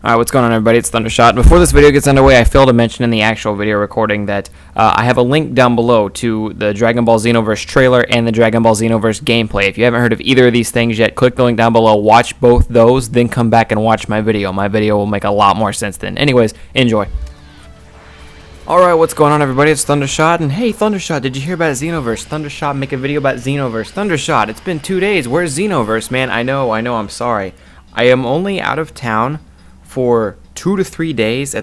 Alright, what's going on, everybody? It's Thundershot. Before this video gets underway, I failed to mention in the actual video recording that I have a link down below to the Dragon Ball Xenoverse trailer and the Dragon Ball Xenoverse gameplay. If you haven't heard of either of these things yet, click the link down below, watch both those, then come back and watch my video. My video will make a lot more sense then. Anyways, enjoy. Alright, what's going on, everybody? It's Thundershot, and hey, Thundershot, did you hear about Xenoverse? Thundershot, make a video about Xenoverse. Thundershot, it's been 2 days. Where's Xenoverse, man? I know, I'm sorry. I am only out of town for 2 to 3 days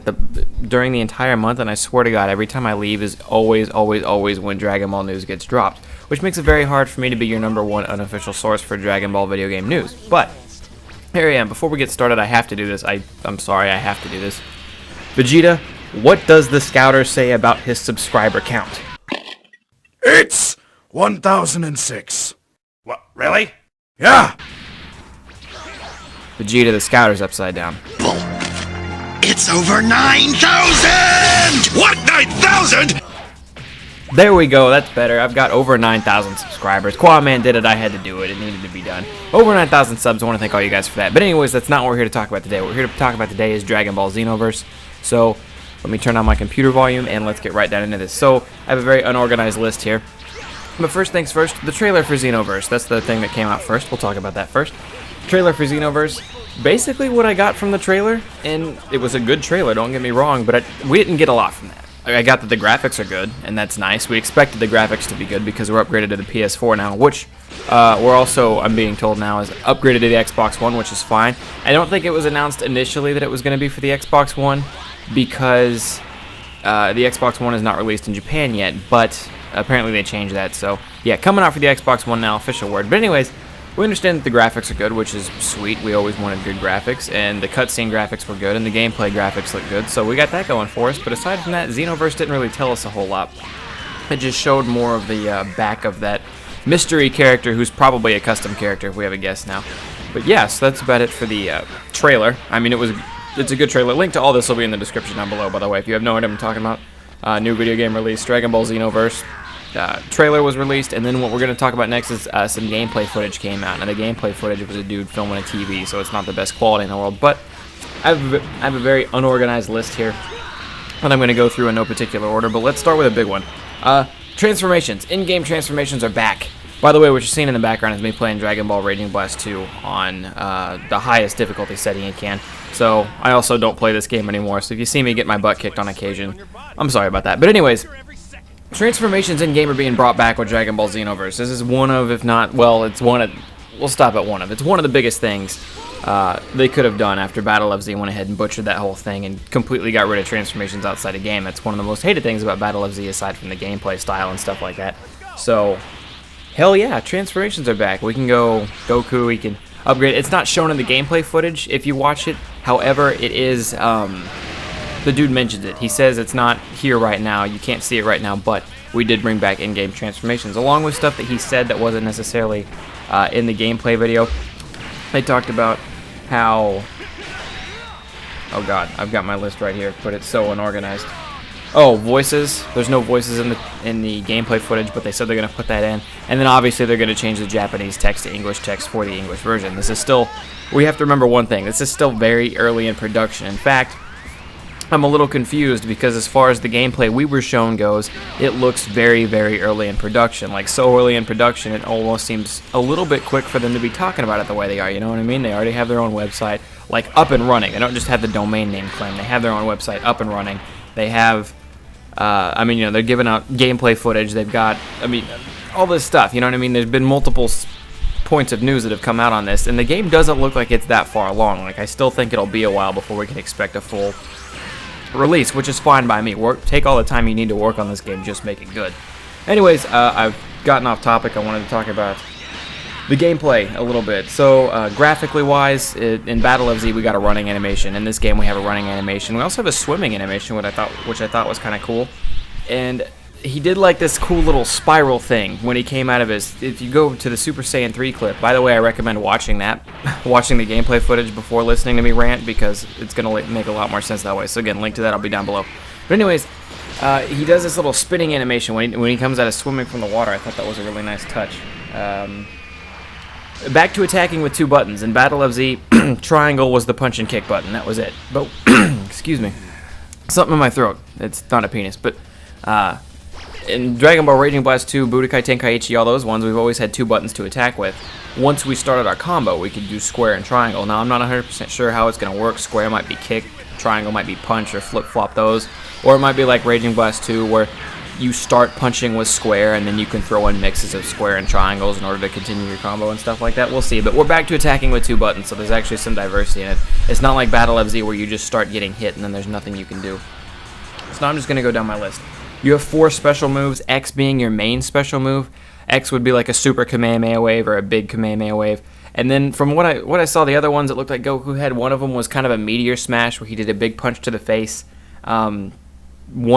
during the entire month, and I swear to God, every time I leave is always when Dragon Ball news gets dropped, which makes it very hard for me to be your #1 unofficial source for Dragon Ball video game news. But here I am. Before we get started, I have to do this. I'm sorry, I have to do this. Vegeta, what does the scouter say about his subscriber count? It's 1006. What, really? Yeah. Vegeta, the scouter's upside down. It's over 9,000! What, 9,000? There we go, that's better. I've got over 9,000 subscribers. Quaman did it, I had to do it. It needed to be done. Over 9,000 subs, I want to thank all you guys for that. But anyways, that's not what we're here to talk about today. What we're here to talk about today is Dragon Ball Xenoverse. So, let me turn on my computer volume and let's get right down into this. So, I have a very unorganized list here. But first things first, the trailer for Xenoverse. That's the thing that came out first. We'll talk about that first. Trailer for Xenoverse. Basically what I got from the trailer, and it was a good trailer, don't get me wrong, but we didn't get a lot from that. I got that the graphics are good, and that's nice. We expected the graphics to be good because we're upgraded to the PS4 now, which we're also, I'm being told now, is upgraded to the Xbox One, which is fine. I don't think it was announced initially that it was going to be for the Xbox One because the Xbox One is not released in Japan yet, but apparently they changed that. So, yeah, coming out for the Xbox One now, official word. But anyways, we understand that the graphics are good, which is sweet. We always wanted good graphics, and the cutscene graphics were good, and the gameplay graphics look good, so we got that going for us. But aside from that, Xenoverse didn't really tell us a whole lot. It just showed more of the back of that mystery character, who's probably a custom character, if we have a guess now. But yes, that's about it for the trailer. I mean, it's a good trailer. Link to all this will be in the description down below, by the way, if you have no idea what I'm talking about. New video game release, Dragon Ball Xenoverse. Trailer was released, and then what we're going to talk about next is some gameplay footage came out. Now, the gameplay footage was a dude filming a TV, so it's not the best quality in the world, but I have a very unorganized list here that I'm going to go through in no particular order, but let's start with a big one. Transformations. In-game transformations are back. By the way, what you're seeing in the background is me playing Dragon Ball Raging Blast 2 on the highest difficulty setting you can. So, I also don't play this game anymore, so if you see me get my butt kicked on occasion, I'm sorry about that. But anyways, transformations in-game are being brought back with Dragon Ball Xenoverse. This is one of, if not, well, it's one of, we'll stop at one of. It's one of the biggest things they could have done after Battle of Z went ahead and butchered that whole thing and completely got rid of transformations outside the game. That's one of the most hated things about Battle of Z aside from the gameplay style and stuff like that. So, hell yeah, transformations are back. We can go Goku, we can upgrade. It's not shown in the gameplay footage if you watch it. However, it is, the dude mentions it. He says it's not here right now. You can't see it right now, but we did bring back in-game transformations, along with stuff that he said that wasn't necessarily in the gameplay video. They talked about how... Oh god, I've got my list right here, but it's so unorganized. Oh, voices. There's no voices in the gameplay footage, but they said they're going to put that in. And then obviously they're going to change the Japanese text to English text for the English version. This is still... We have to remember one thing. This is still very early in production. In fact, I'm a little confused because as far as the gameplay we were shown goes, it looks very early in production. Like, so early in production, it almost seems a little bit quick for them to be talking about it the way they are, you know what I mean? They already have their own website, like, up and running. They don't just have the domain name claim. They have their own website up and running. They have, I mean, you know, they're giving out gameplay footage. They've got, I mean, all this stuff, you know what I mean? There's been multiple points of news that have come out on this, and the game doesn't look like it's that far along. Like, I still think it'll be a while before we can expect a full release, which is fine by me. Take all the time you need to work on this game, just make it good. Anyways, I've gotten off topic. I wanted to talk about the gameplay a little bit. So, graphically wise, in Battle of Z we got a running animation. In this game we have a running animation. We also have a swimming animation, which I thought was kind of cool. And he did like this cool little spiral thing when he came out of his... If you go to the Super Saiyan 3 clip, by the way, I recommend watching that. Watching the gameplay footage before listening to me rant, because it's going to make a lot more sense that way. So again, link to that, I'll be down below. But anyways, he does this little spinning animation when he comes out of swimming from the water. I thought that was a really nice touch. back to attacking with 2 buttons. In Battle of Z, triangle was the punch and kick button. That was it. But, excuse me. Something in my throat. It's not a penis. But, in Dragon Ball Raging Blast 2, Budokai Tenkaichi, all those ones, we've always had 2 buttons to attack with. Once we started our combo, we could use square and triangle. Now, I'm not 100% sure how it's going to work. Square might be kick, triangle might be punch, or flip-flop those. Or it might be like Raging Blast 2, where you start punching with square, and then you can throw in mixes of square and triangles in order to continue your combo and stuff like that. We'll see. But we're back to attacking with 2 buttons, so there's actually some diversity in it. It's not like Battle of Z, where you just start getting hit, and then there's nothing you can do. So now I'm just going to go down my list. You have 4 special moves, X being your main special move. X would be like a super Kamehameha wave or a big Kamehameha wave. And then from what I saw, the other ones, it looked like Goku had one of them was kind of a meteor smash where he did a big punch to the face. One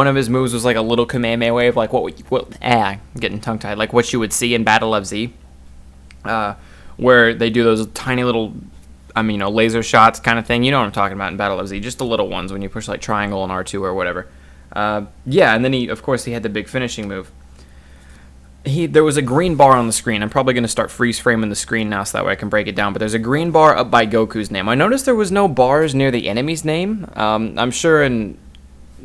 of his moves was like a little Kamehameha wave, like getting tongue-tied, like what you would see in Battle of Z, where they do those tiny little, laser shots kind of thing. You know what I'm talking about in Battle of Z, just the little ones when you push like triangle and R2 or whatever. Yeah, and then he had the big finishing move. There was a green bar on the screen. I'm probably going to start freeze framing the screen now so that way I can break it down. But there's a green bar up by Goku's name. I noticed there was no bars near the enemy's name. I'm sure in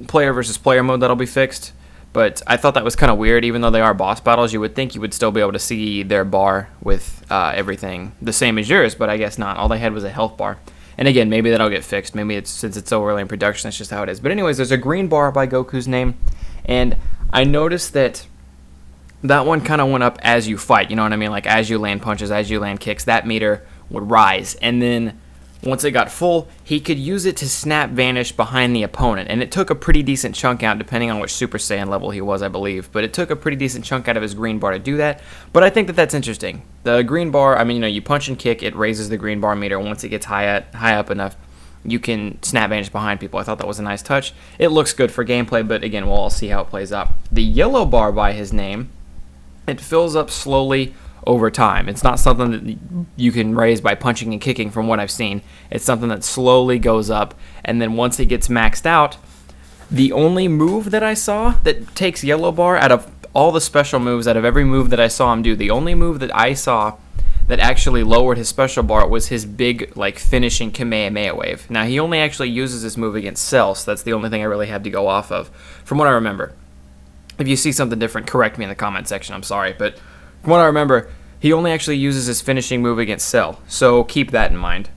player versus player mode that'll be fixed. But I thought that was kind of weird. Even though they are boss battles, you would think you would still be able to see their bar with everything the same as yours. But I guess not. All they had was a health bar. And again, maybe that'll get fixed. Maybe since it's so early in production, that's just how it is. But anyways, there's a green bar by Goku's name. And I noticed that one kind of went up as you fight. You know what I mean? Like as you land punches, as you land kicks, that meter would rise. And then once it got full, he could use it to snap vanish behind the opponent. And it took a pretty decent chunk out, depending on which Super Saiyan level he was, I believe. But it took a pretty decent chunk out of his green bar to do that. But I think that that's interesting. The green bar, you punch and kick, it raises the green bar meter. Once it gets high up enough, you can snap vanish behind people. I thought that was a nice touch. It looks good for gameplay, but again, we'll all see how it plays out. The yellow bar by his name, it fills up slowly over time. It's not something that you can raise by punching and kicking from what I've seen. It's something that slowly goes up, and then once it gets maxed out, the only move that I saw that takes yellow bar out of all the special moves, out of every move that I saw him do, the only move that I saw that actually lowered his special bar was his big, finishing Kamehameha wave. Now, he only actually uses this move against Cell, so that's the only thing I really have to go off of, from what I remember. If you see something different, correct me in the comment section, I'm sorry. But from what I remember, he only actually uses his finishing move against Cell. So keep that in mind.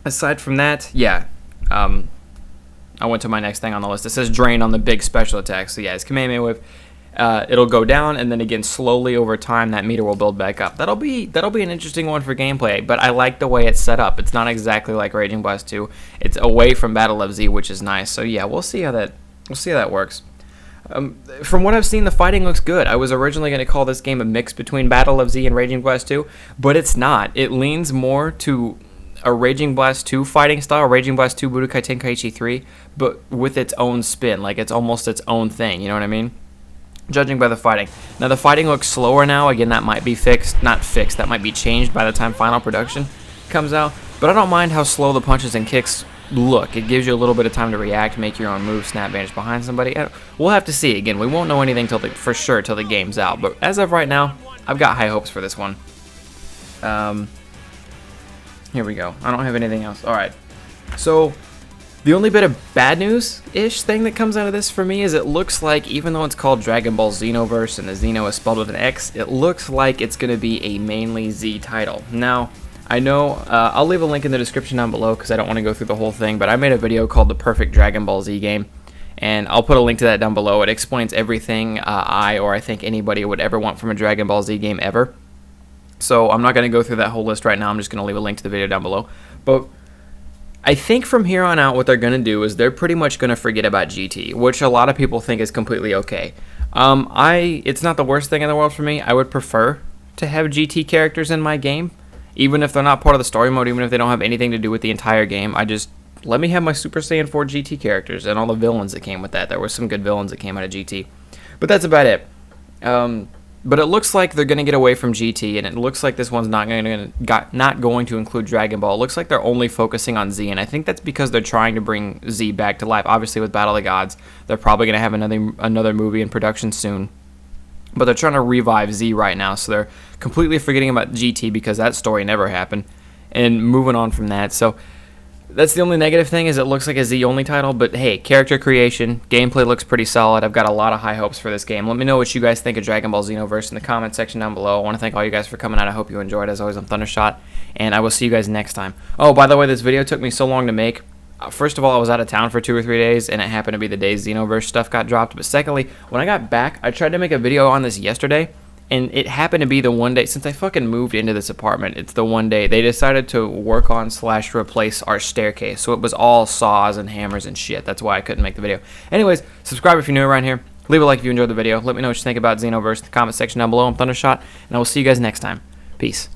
Aside from that, yeah. I went to my next thing on the list. It says Drain on the big special attack. So yeah, his Kamehameha Wave, it'll go down, and then again, slowly over time, that meter will build back up. That'll be an interesting one for gameplay, but I like the way it's set up. It's not exactly like Raging Blast 2. It's away from Battle of Z, which is nice. So yeah, we'll see how that works. From what I've seen, the fighting looks good. I was originally going to call this game a mix between Battle of Z and Raging Blast 2, but it's not. It leans more to a Raging Blast 2 fighting style, Raging Blast 2 Budokai Tenkaichi 3, but with its own spin. Like, it's almost its own thing, you know what I mean? Judging by the fighting. Now, the fighting looks slower now. Again, that might be that might be changed by the time final production comes out, but I don't mind how slow the punches and kicks look. It gives you a little bit of time to react, make your own move, snap vanish behind somebody. We'll have to see. Again, we won't know anything for sure till the game's out, but as of right now, I've got high hopes for this one. Here we go. I don't have anything else. Alright, so the only bit of bad news-ish thing that comes out of this for me is it looks like, even though it's called Dragon Ball Xenoverse and the Xeno is spelled with an X, it looks like it's going to be a mainly Z title. Now, I know, I'll leave a link in the description down below because I don't want to go through the whole thing, but I made a video called The Perfect Dragon Ball Z Game, and I'll put a link to that down below. It explains everything I think anybody would ever want from a Dragon Ball Z game ever. So I'm not going to go through that whole list right now. I'm just going to leave a link to the video down below. But I think from here on out what they're going to do is they're pretty much going to forget about GT, which a lot of people think is completely okay. It's not the worst thing in the world for me. I would prefer to have GT characters in my game, even if they're not part of the story mode, even if they don't have anything to do with the entire game. Let me have my Super Saiyan 4 GT characters and all the villains that came with that. There were some good villains that came out of GT. But that's about it. But it looks like they're going to get away from GT, and it looks like this one's not going to include Dragon Ball. It looks like they're only focusing on Z, and I think that's because they're trying to bring Z back to life. Obviously, with Battle of the Gods, they're probably going to have another movie in production soon. but they're trying to revive Z right now, so they're completely forgetting about GT because that story never happened, and moving on from that. So that's the only negative thing, is it looks like a Z-only title, but hey, character creation, gameplay looks pretty solid. I've got a lot of high hopes for this game. Let me know what you guys think of Dragon Ball Xenoverse in the comment section down below. I want to thank all you guys for coming out. I hope you enjoyed. As always, I'm Thundershot, and I will see you guys next time. Oh, by the way, this video took me so long to make. First of all, I was out of town for 2 or 3 days, and it happened to be the day Xenoverse stuff got dropped. But secondly, when I got back, I tried to make a video on this yesterday, and it happened to be the one day, since I fucking moved into this apartment, it's the one day they decided to work on / replace our staircase. So it was all saws and hammers and shit. That's why I couldn't make the video. Anyways, subscribe if you're new around here. Leave a like if you enjoyed the video. Let me know what you think about Xenoverse in the comment section down below. I'm Thundershot, and I will see you guys next time. Peace.